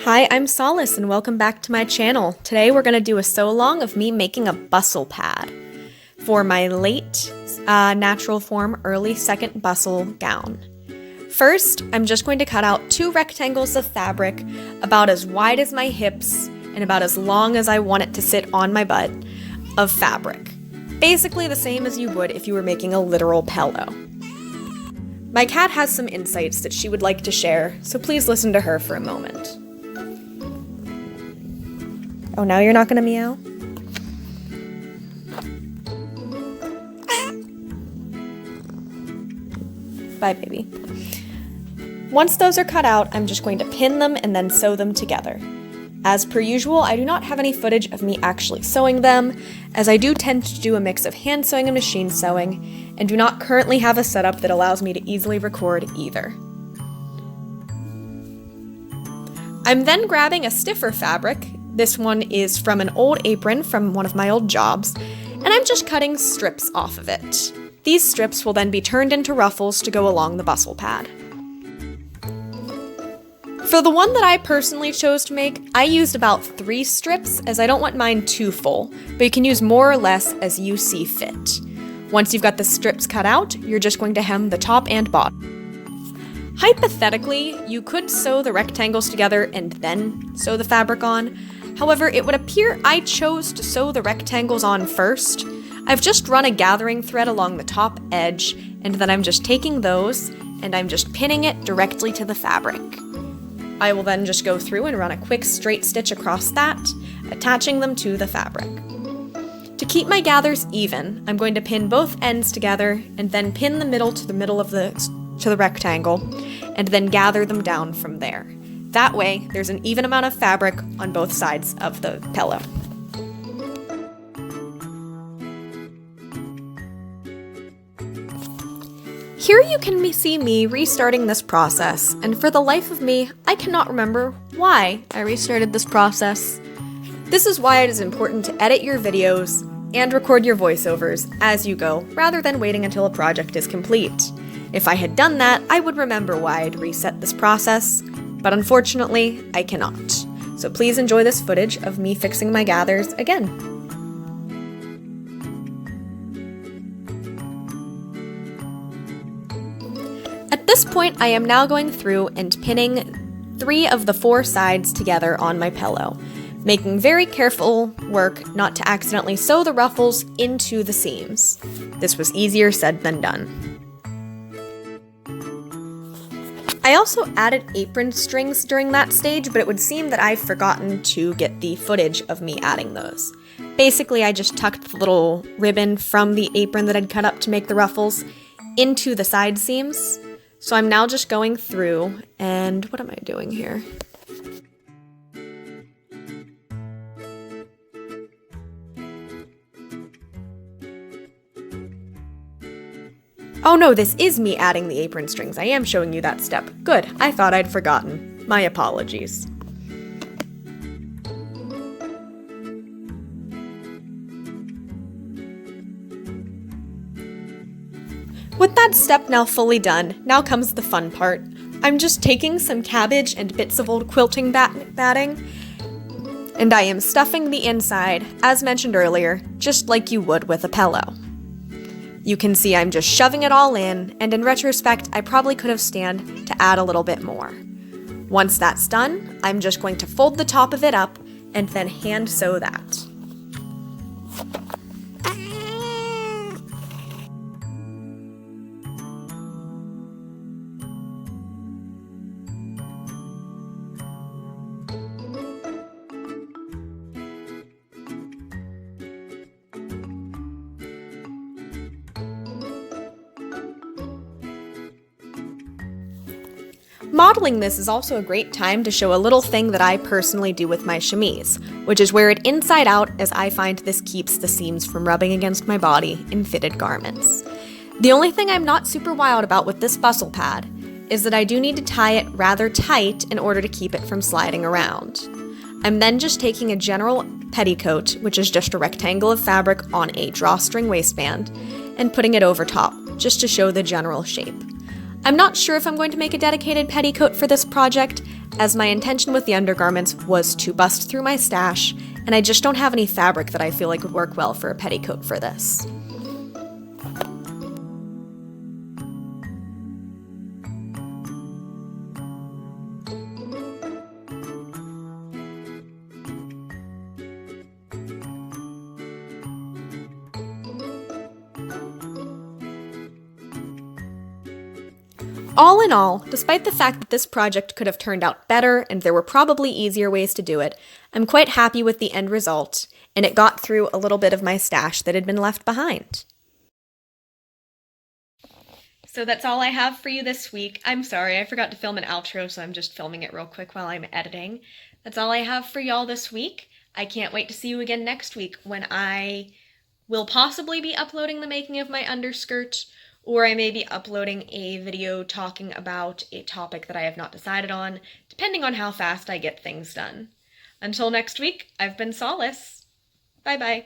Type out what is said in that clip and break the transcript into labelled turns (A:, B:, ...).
A: Hi, I'm Solace and welcome back to my channel. Today we're going to do a sew-along of me making a bustle pad for my late natural form early second bustle gown. First, I'm just going to cut out 2 rectangles of fabric about as wide as my hips and about as long as I want it to sit on my butt of fabric. Basically the same as you would if you were making a literal pillow. My cat has some insights that she would like to share, so please listen to her for a moment. Oh, now you're not gonna meow? Bye, baby. Once those are cut out, I'm just going to pin them and then sew them together. As per usual, I do not have any footage of me actually sewing them, as I do tend to do a mix of hand sewing and machine sewing, and do not currently have a setup that allows me to easily record either. I'm then grabbing a stiffer fabric. This one is from an old apron from one of my old jobs, and I'm just cutting strips off of it. These strips will then be turned into ruffles to go along the bustle pad. For the one that I personally chose to make, I used about 3 strips as I don't want mine too full, but you can use more or less as you see fit. Once you've got the strips cut out, you're just going to hem the top and bottom. Hypothetically, you could sew the rectangles together and then sew the fabric on. However, it would appear I chose to sew the rectangles on first. I've just run a gathering thread along the top edge, and then I'm just taking those and I'm just pinning it directly to the fabric. I will then just go through and run a quick straight stitch across that, attaching them to the fabric. To keep my gathers even, I'm going to pin both ends together and then pin the middle to the rectangle, and then gather them down from there. That way, there's an even amount of fabric on both sides of the pillow. Here you can see me restarting this process, and for the life of me, I cannot remember why I restarted this process. This is why it is important to edit your videos and record your voiceovers as you go, rather than waiting until a project is complete. If I had done that, I would remember why I'd reset this process, but unfortunately, I cannot. So please enjoy this footage of me fixing my gathers again. At this point, I am now going through and pinning 3 of the 4 sides together on my pillow, making very careful work not to accidentally sew the ruffles into the seams. This was easier said than done. I also added apron strings during that stage, but it would seem that I've forgotten to get the footage of me adding those. Basically, I just tucked the little ribbon from the apron that I'd cut up to make the ruffles into the side seams. So I'm now just going through, and what am I doing here? Oh no, this is me adding the apron strings. I am showing you that step. Good, I thought I'd forgotten. My apologies. With that step now fully done, now comes the fun part. I'm just taking some cabbage and bits of old quilting batting, and I am stuffing the inside, as mentioned earlier, just like you would with a pillow. You can see I'm just shoving it all in, and in retrospect, I probably could have stand to add a little bit more. Once that's done, I'm just going to fold the top of it up and then hand sew that. Modeling this is also a great time to show a little thing that I personally do with my chemise, which is wear it inside out, as I find this keeps the seams from rubbing against my body in fitted garments. The only thing I'm not super wild about with this bustle pad is that I do need to tie it rather tight in order to keep it from sliding around. I'm then just taking a general petticoat, which is just a rectangle of fabric on a drawstring waistband, and putting it over top, just to show the general shape. I'm not sure if I'm going to make a dedicated petticoat for this project, as my intention with the undergarments was to bust through my stash, and I just don't have any fabric that I feel like would work well for a petticoat for this. All in all, despite the fact that this project could have turned out better and there were probably easier ways to do it, I'm quite happy with the end result, and it got through a little bit of my stash that had been left behind. So that's all I have for you this week. I'm sorry, I forgot to film an outro, so I'm just filming it real quick while I'm editing. That's all I have for y'all this week. I can't wait to see you again next week when I will possibly be uploading the making of my underskirt, or I may be uploading a video talking about a topic that I have not decided on, depending on how fast I get things done. Until next week, I've been Solace. Bye-bye.